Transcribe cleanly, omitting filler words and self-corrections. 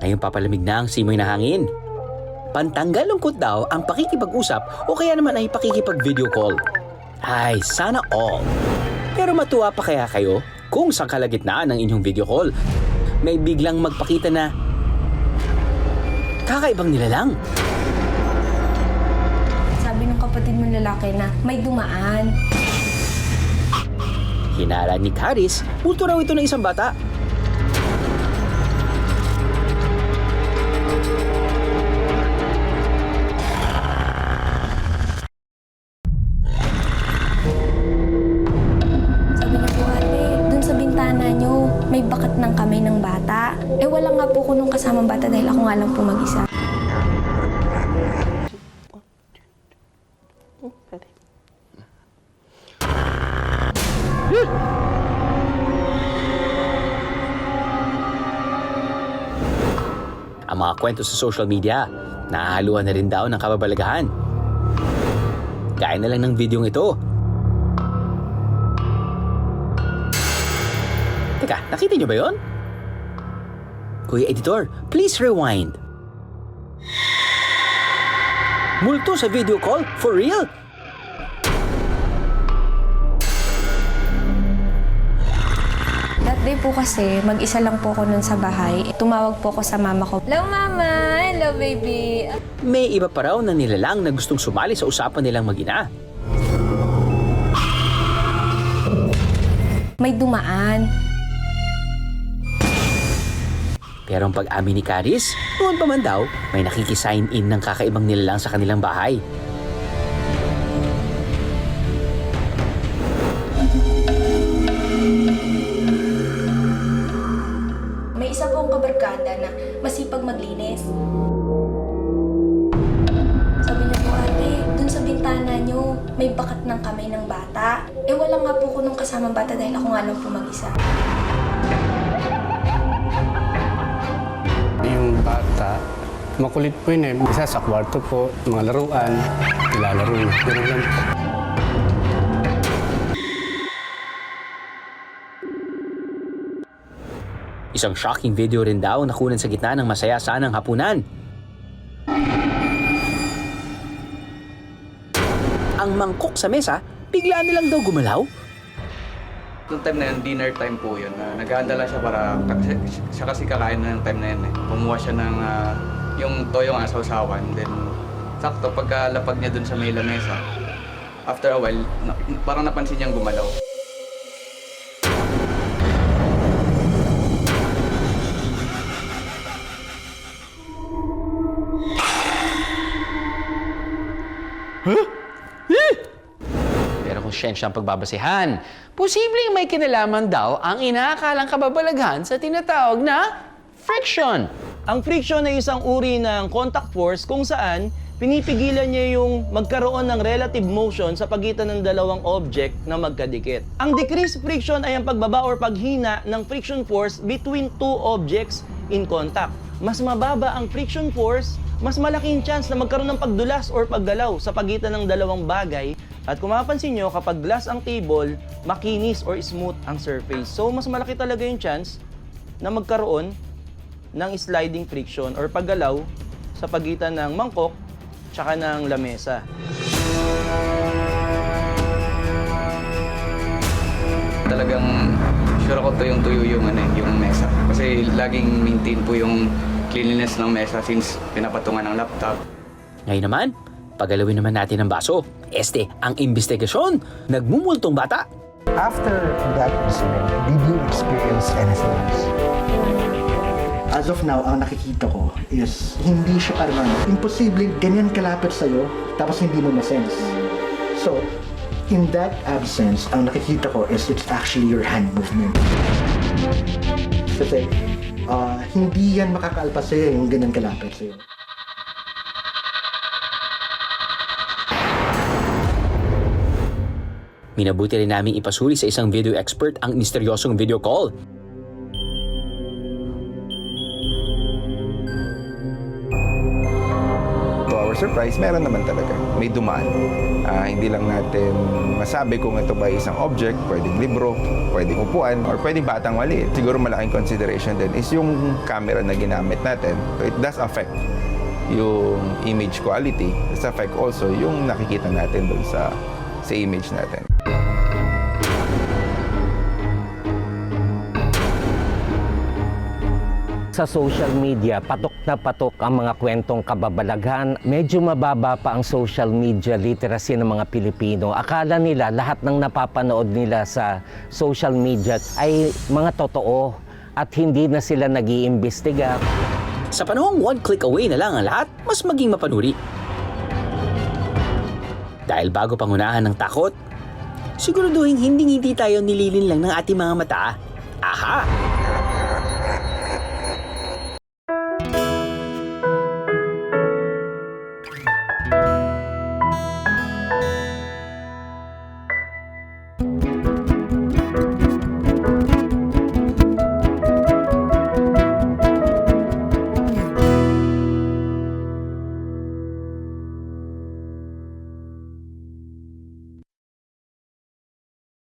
Ngayon papalamig na ang simoy na hangin. Pantanggal lungkot daw ang pakikipag-usap o kaya naman ay pakikipag-video call. Ay, sana all. Pero matuwa pa kaya kayo kung sa kalagitnaan ng inyong video call, may biglang magpakita na kakaibang nilalang. Sabi ng kapatid mong lalaki na may dumaan. Hinala ni Caris, multo raw ito ng isang bata. Sabi niya po, ate, dun sa bintana niyo, may bakat ng kamay ng bata. Eh wala nga po ko nung kasamang bata dahil ako nga lang po mag-isa. Ang mga kwento sa social media, nahahaluan na rin daw ng kababalagahan. Gaya na lang ng videong ito. Teka, nakita niyo ba yon? Kuya Editor, please rewind. Multo sa video call? For real? That day po kasi, mag-isa lang po ako nun sa bahay. Tumawag po ako sa mama ko. Hello, mama! Hello, baby! May iba pa raw na nilalang na gustong sumali sa usapan nilang mag-ina. May dumaan. Pero ang pag-amin ni Caris, noon pa man daw, may nakikisign in ng kakaibang nilalang sa kanilang bahay. May isa pong kabarkada na masipag maglinis. Sabi niya po, ate, dun sa bintana niyo, may bakat ng kamay ng bata. Eh wala nga po ko nung kasamang bata dahil ako nga lang po mag-isa. Yung bata, makulit po yun eh. Isa sa kwarto po, mga laruan, nilalaro niya. Ganun lang po. Isang shocking video rin daw nakunan sa gitna ng masaya sanang hapunan. Ang mangkok sa mesa, bigla nilang daw gumalaw. Yung time na yun, dinner time po yun. Nag-aanda lang siya para, siya kasi kakain na yung time na yun eh. Kumuha siya ng yung toyong asaw-sawan. Then, sakto, pagkalapag niya dun sa may lamesa, after a while, parang napansin niyang gumalaw. Pero kung siyensya ang pagbabasehan, posibleng may kinalaman daw ang inaakalang kababalaghan sa tinatawag na friction. Ang friction ay isang uri ng contact force kung saan pinipigilan niya yung magkaroon ng relative motion sa pagitan ng dalawang object na magkadikit. Ang decreased friction ay ang pagbaba or paghina ng friction force between two objects in contact. Mas mababa ang friction force, mas malaking chance na magkaroon ng pagdulas or paggalaw sa pagitan ng dalawang bagay. At kung mapapansin nyo, kapag glass ang table, makinis or smooth ang surface. So, mas malaki talaga yung chance na magkaroon ng sliding friction or paggalaw sa pagitan ng mangkok tsaka ng lamesa. Talagang sure ako tuyo yung mesa. Kasi laging maintain po yung cleanliness ng mesa since pinapatungan ng laptop. Ngayon naman, pagalawin naman natin ang baso. Ang investigasyon, nagmumultong bata. After that incident, did you experience anything else? As of now, ang nakikita ko is hindi siya parang imposible ganyan kalapit sa'yo tapos hindi mo ma-sense. So, in that absence, ang nakikita ko is it's actually your hand movement. Kasi, hindi yan makakaalpas sa'yo yung ganyan kalapit sa'yo. Minabuti rin namin ipasuri sa isang video expert ang misteryosong video call. surprise, meron naman talaga. May dumaan. Hindi lang natin masabi kung ito ba isang object, pwedeng libro, pwedeng upuan, or pwedeng batang maliit. Siguro malaking consideration din is yung camera na ginamit natin. It does affect yung image quality. It does affect also yung nakikita natin dun sa image natin. Sa social media, patok na patok ang mga kwentong kababalaghan. Medyo mababa pa ang social media literacy ng mga Pilipino. Akala nila lahat ng napapanood nila sa social media ay mga totoo at hindi na sila nag-iimbestiga. Sa panahong one click away na lang ang lahat, mas maging mapanuri. Dahil bago pangunahan ng takot, siguraduhin hindi tayo nililin lang ng ating mga mata. Aha!